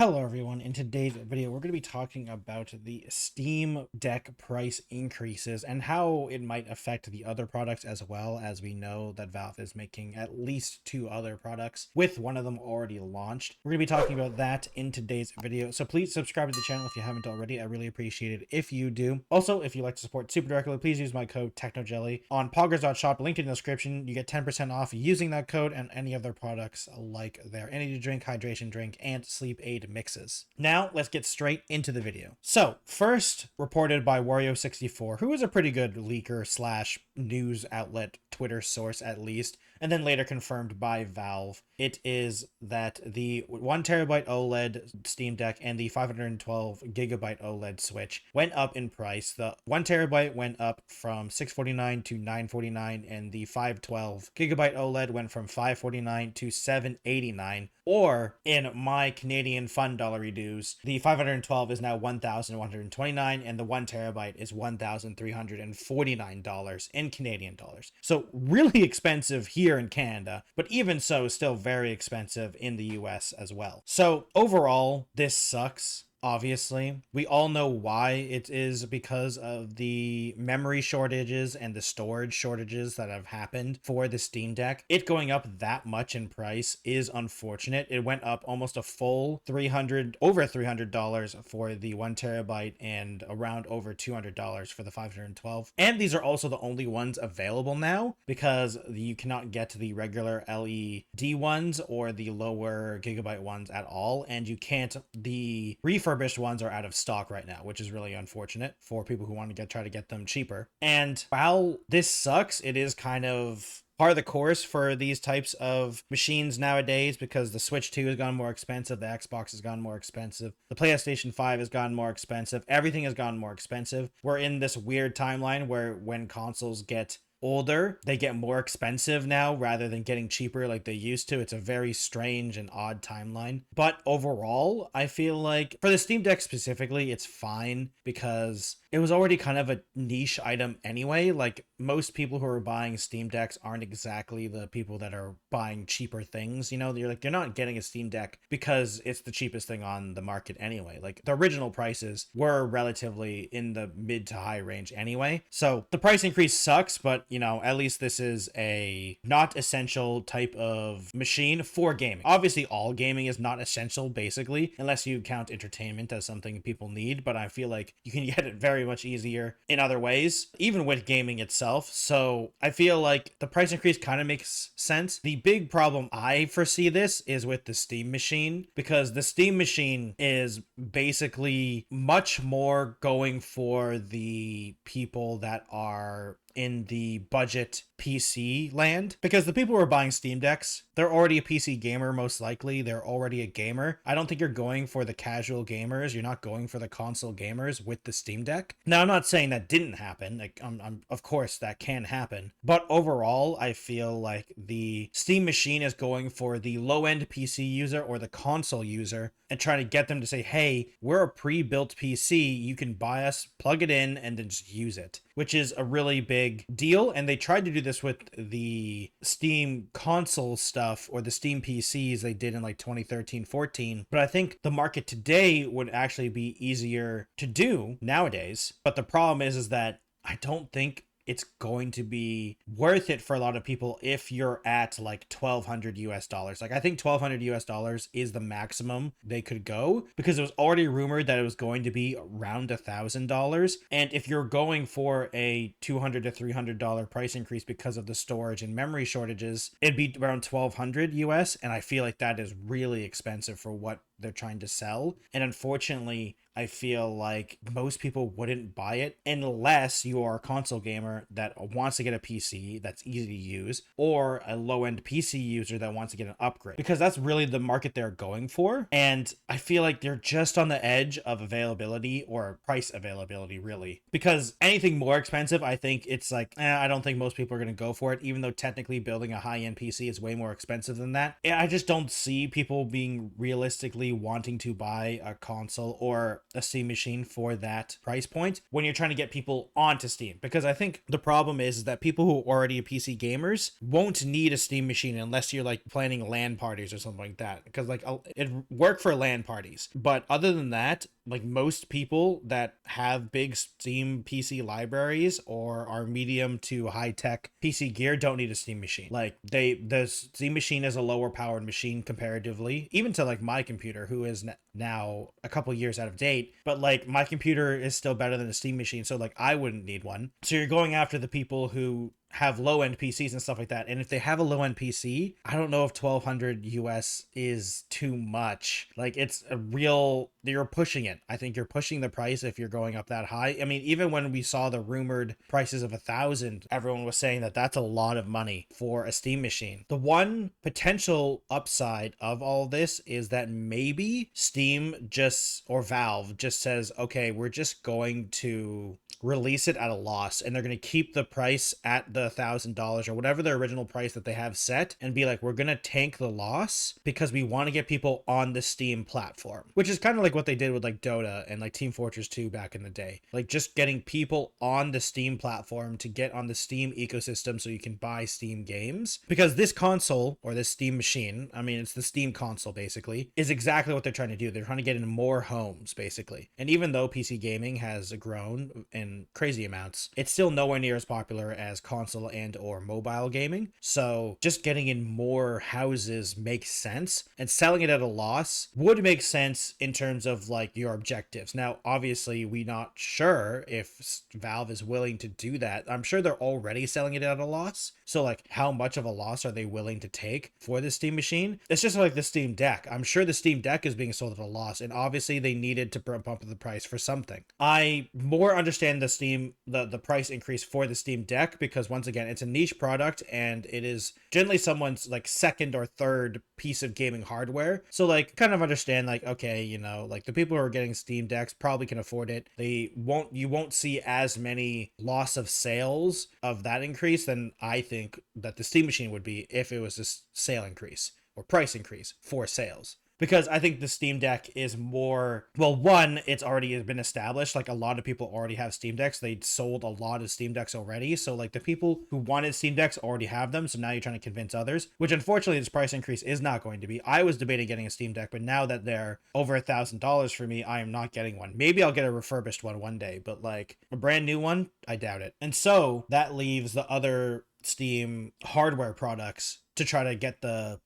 Hello everyone, in today's video we're going to be talking about the Steam Deck price increases and how it might affect the other products, as well as we know that Valve is making at least two other products with one of them already launched. We're going to be talking about that in today's video, so please subscribe to the channel if you haven't already. I really appreciate it if you do. Also, if you'd like to support super directly, please use my code TechnoJelly on Poggers.shop, linked in the description. You get 10% off using that code and any other products like their energy drink, hydration drink, and sleep aid mixes. Now let's get straight into the video. So first, reported by Wario64, who is a pretty good leaker slash news outlet, Twitter source at least, and then later confirmed by Valve, it is that the 1TB OLED Steam Deck and the 512GB OLED Switch went up in price. The 1TB went up from $649 to $949, and the 512GB OLED went from $549 to $789. Or in my Canadian fun dollary dues, the 512 is now $1,129, and the 1TB is $1,349 in Canadian dollars. So really expensive here in Canada, but even so, still very expensive in the US as well. So overall, this sucks. Obviously, we all know why. It is because of the memory shortages and the storage shortages that have happened for the Steam Deck. It going up that much in price is unfortunate. It went up almost a full over $300 for the 1TB and around over $200 for the 512. And these are also the only ones available now because you cannot get the regular LED ones or the lower gigabyte ones at all, and you can't the refurbished ones are out of stock right now, which is really unfortunate for people who want to try to get them cheaper. And while this sucks, it is kind of part of the course for these types of machines nowadays, because the Switch 2 has gone more expensive, the Xbox has gone more expensive, the PlayStation 5 has gone more expensive, everything has gone more expensive. We're in this weird timeline where when consoles get older, they get more expensive now rather than getting cheaper like they used to. It's a very strange and odd timeline. But overall, I feel like for the Steam Deck specifically, it's fine because it was already kind of a niche item anyway. Like, most people who are buying Steam Decks aren't exactly the people that are buying cheaper things. You know, you're not getting a Steam Deck because it's the cheapest thing on the market anyway. Like, the original prices were relatively in the mid to high range anyway. So the price increase sucks, but you know, at least this is a not essential type of machine for gaming. Obviously, all gaming is not essential, basically, unless you count entertainment as something people need, but I feel like you can get it very much easier in other ways, even with gaming itself. So I feel like the price increase kind of makes sense. The big problem I foresee this is with the Steam machine, because the Steam machine is basically much more going for the people that are in the budget PC land, because the people who are buying Steam Decks, they're already a PC gamer. Most likely they're already a gamer. I don't think you're going for the casual gamers. You're not going for the console gamers with the Steam Deck. Now, I'm not saying that didn't happen. Like, of course that can happen, but overall I feel like the Steam machine is going for the low-end PC user or the console user and trying to get them to say, hey, we're a pre-built PC, you can buy us, plug it in, and then just use it, which is a really big deal. And they tried to do this with the Steam console stuff, or the Steam PCs they did in like 2013-14. But I think the market today would actually be easier to do nowadays. But the problem is that I don't think it's going to be worth it for a lot of people if you're at like $1,200 US. Like, I think $1,200 US is the maximum they could go, because it was already rumored that it was going to be around $1,000. And if you're going for a $200 to $300 price increase because of the storage and memory shortages, it'd be around $1,200 US. And I feel like that is really expensive for what they're trying to sell. And unfortunately, I feel like most people wouldn't buy it unless you are a console gamer that wants to get a PC that's easy to use, or a low-end PC user that wants to get an upgrade, because that's really the market they're going for. And I feel like they're just on the edge of availability, or price availability, really, because anything more expensive, I think it's like, I don't think most people are going to go for it, even though technically building a high-end PC is way more expensive than that. And I just don't see people being realistically really wanting to buy a console or a Steam machine for that price point when you're trying to get people onto Steam. Because I think the problem is that people who are already PC gamers won't need a Steam machine unless you're like planning LAN parties or something like that. Because like it work for LAN parties, but other than that, like most people that have big Steam PC libraries or are medium to high tech PC gear don't need a Steam machine. Like the Steam machine is a lower powered machine comparatively, even to like my computer, who is now a couple years out of date, but like my computer is still better than a Steam machine, so like I wouldn't need one. So you're going after the people who have low end PCs and stuff like that. And if they have a low end PC, I don't know if 1200 US is too much. Like it's a real, you're pushing it. I think you're pushing the price if you're going up that high. I mean, even when we saw the rumored prices of 1,000, everyone was saying that that's a lot of money for a Steam machine. The one potential upside of all of this is that maybe Steam just, or Valve just says, okay, we're just going to release it at a loss, and they're going to keep the price at the $1,000 or whatever the original price that they have set, and be like, we're going to tank the loss because we want to get people on the Steam platform, which is kind of like what they did with like Dota and like Team Fortress 2 back in the day. Like just getting people on the Steam platform to get on the Steam ecosystem so you can buy Steam games. Because this console, or this Steam machine, I mean, it's the Steam console basically, is exactly what they're trying to do. They're trying to get in more homes basically. And even though PC gaming has grown in crazy amounts, it's still nowhere near as popular as console and or mobile gaming. So just getting in more houses makes sense, and selling it at a loss would make sense in terms of like your objectives. Now obviously we're not sure if Valve is willing to do that. I'm sure they're already selling it at a loss, so like how much of a loss are they willing to take for the Steam machine? It's just like the Steam Deck. I'm sure the Steam Deck is being sold at a loss, and obviously they needed to bump up the price for something. I more understand the price increase for the Steam Deck because once again, it's a niche product and it is generally someone's like second or third piece of gaming hardware. So like kind of understand like, okay, you know, like the people who are getting Steam Decks probably can afford it. You won't see as many loss of sales of that increase than I think that the Steam machine would be if it was a sale increase or price increase for sales. Because I think the Steam Deck is more, well, one, it's already been established. Like a lot of people already have Steam Decks. They sold a lot of Steam Decks already. So like the people who wanted Steam Decks already have them. So now you're trying to convince others, which unfortunately this price increase is not going to be. I was debating getting a Steam Deck, but now that they're over $1,000 for me, I am not getting one. Maybe I'll get a refurbished one day, but like a brand new one, I doubt it. And so that leaves the other Steam hardware products to try to get the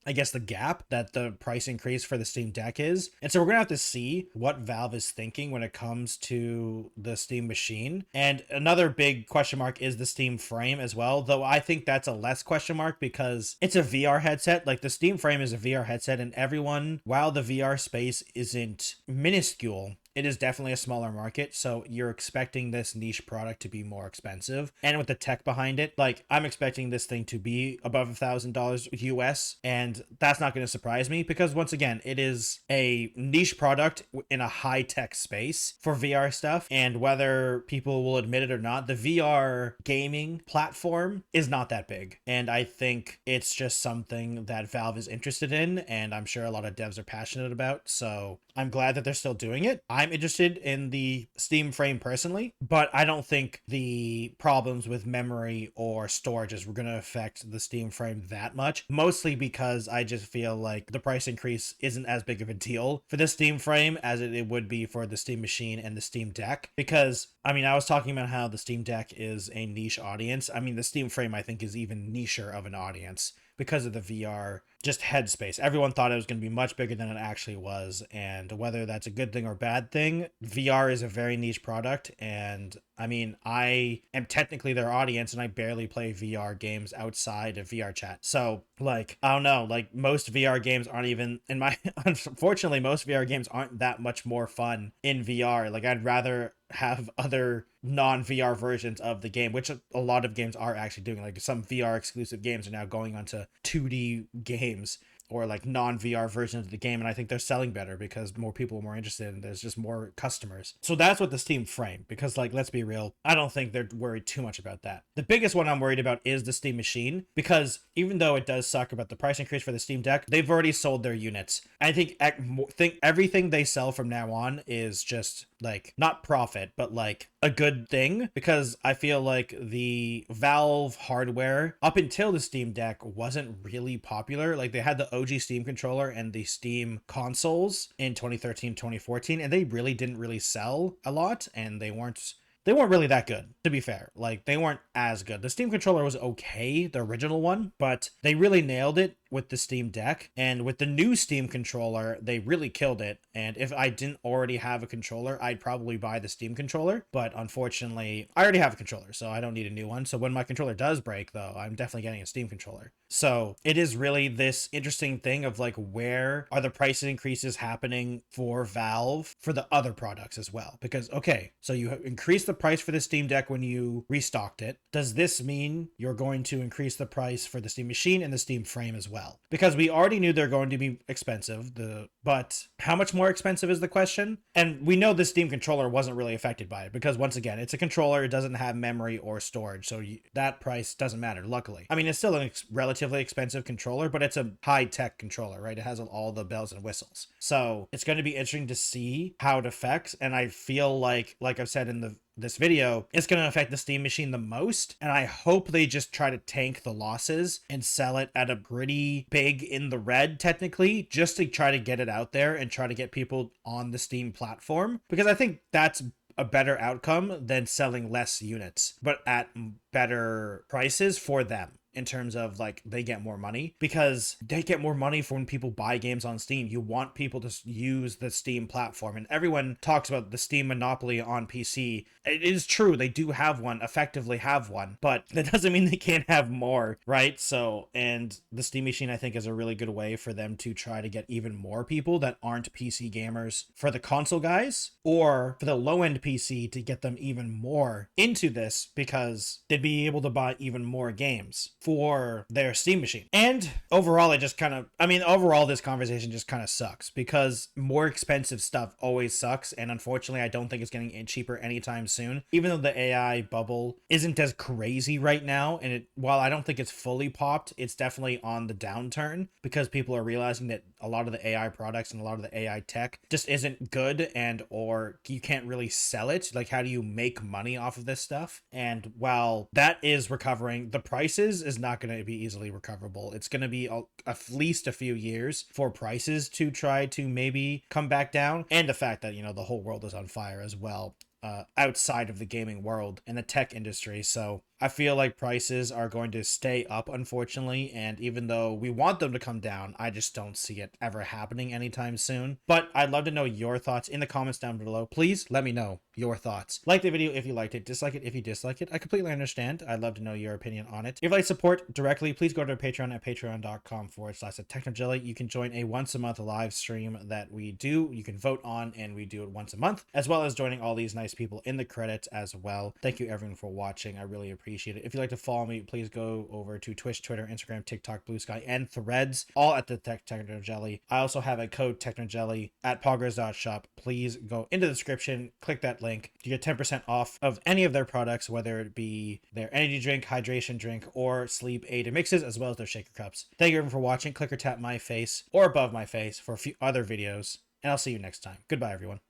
gap that the price increase for the Steam Deck is. And so we're gonna have to see what Valve is thinking when it comes to the Steam machine. And another big question mark is the Steam frame as well, though I think that's a less question mark because it's a VR headset. Like the Steam frame is a VR headset, and everyone, while the VR space isn't minuscule, it is definitely a smaller market, so you're expecting this niche product to be more expensive. And with the tech behind it, like I'm expecting this thing to be above $1,000 US, and that's not going to surprise me because once again, it is a niche product in a high tech space for VR stuff. And whether people will admit it or not, the VR gaming platform is not that big. And I think it's just something that Valve is interested in, and I'm sure a lot of devs are passionate about. So I'm glad that they're still doing it. I'm interested in the Steam frame personally, but I don't think the problems with memory or storage is going to affect the Steam frame that much, mostly because I just feel like the price increase isn't as big of a deal for the Steam frame as it would be for the Steam machine and the Steam Deck. Because, I mean, I was talking about how the Steam Deck is a niche audience. I mean, the Steam frame, I think, is even nicher of an audience because of the VR just headspace. Everyone thought it was going to be much bigger than it actually was, and whether that's a good thing or bad thing, VR is a very niche product. And I mean, I am technically their audience and I barely play VR games outside of VR chat. So like, I don't know, like most VR games aren't even in my unfortunately most VR games aren't that much more fun in VR. Like I'd rather have other non-VR versions of the game, which a lot of games are actually doing. Like some VR exclusive games are now going onto 2D games. or like non-VR versions of the game, and I think they're selling better because more people are more interested and there's just more customers. So that's what the Steam Frame, because like let's be real, I don't think they're worried too much about that. The biggest one I'm worried about is the Steam Machine, because even though it does suck about the price increase for the Steam Deck, they've already sold their units. I think everything they sell from now on is just like not profit, but like a good thing, because I feel like the Valve hardware up until the Steam Deck wasn't really popular. Like they had the OG Steam controller and the Steam consoles in 2013, 2014, and they really didn't really sell a lot, and they weren't really that good, to be fair. Like, they weren't as good. The Steam controller was okay, the original one, but they really nailed it with the Steam Deck. And with the new Steam controller, they really killed it. And if I didn't already have a controller, I'd probably buy the Steam controller. But unfortunately, I already have a controller, so I don't need a new one. So when my controller does break, though, I'm definitely getting a Steam controller. So it is really this interesting thing of like, where are the price increases happening for Valve for the other products as well? Because, okay, so you increased the price for the Steam Deck when you restocked it. Does this mean you're going to increase the price for the Steam Machine and the Steam Frame as well? Because we already knew they're going to be expensive, but how much more expensive is the question? And we know the Steam controller wasn't really affected by it, because once again, it's a controller, it doesn't have memory or storage, so that price doesn't matter, luckily. I mean, it's still a relatively expensive controller, but it's a high-tech controller, right? It has all the bells and whistles. So it's going to be interesting to see how it affects, and I feel like I've said in this video, it's going to affect the Steam Machine the most, and I hope they just try to tank the losses and sell it at a pretty big in the red, technically, just to try to get it out there and try to get people on the Steam platform, because I think that's a better outcome than selling less units, but at better prices for them. In terms of like, they get more money, because they get more money for when people buy games on Steam. You want people to use the Steam platform, and everyone talks about the Steam monopoly on PC. It is true, they do have one, effectively have one, but that doesn't mean they can't have more, right? So, and the Steam Machine, I think, is a really good way for them to try to get even more people that aren't PC gamers for the console guys, or for the low-end PC to get them even more into this, because they'd be able to buy even more games for their Steam Machine. And overall, overall this conversation just kind of sucks, because more expensive stuff always sucks, and unfortunately I don't think it's getting cheaper anytime soon, even though the AI bubble isn't as crazy right now. And while I don't think it's fully popped, it's definitely on the downturn, because people are realizing that a lot of the AI products and a lot of the AI tech just isn't good, and or you can't really sell it. Like, how do you make money off of this stuff? And while that is recovering, the prices is not going to be easily recoverable. It's going to be at least a few years for prices to try to maybe come back down. And the fact that, the whole world is on fire as well, outside of the gaming world and the tech industry. So I feel like prices are going to stay up, unfortunately, and even though we want them to come down, I just don't see it ever happening anytime soon. But I'd love to know your thoughts in the comments down below. Please let me know your thoughts. Like the video if you liked it, dislike it if you dislike it. I completely understand. I'd love to know your opinion on it. If you'd like support directly, please go to our Patreon at patreon.com/technojelly. You can join a once a month live stream that we do. You can vote on, and we do it once a month, as well as joining all these nice people in the credits as well. Thank you everyone for watching. I really appreciate it. If you'd like to follow me, please go over to Twitch, Twitter, Instagram, TikTok, Blue Sky, and Threads, all at the TechnoJelly. I also have a code TechnoJelly at poggers.shop. Please go into the description, click that link. You get 10% off of any of their products, whether it be their energy drink, hydration drink, or sleep aid and mixes, as well as their shaker cups. Thank you everyone for watching. Click or tap my face or above my face for a few other videos, and I'll see you next time. Goodbye, everyone.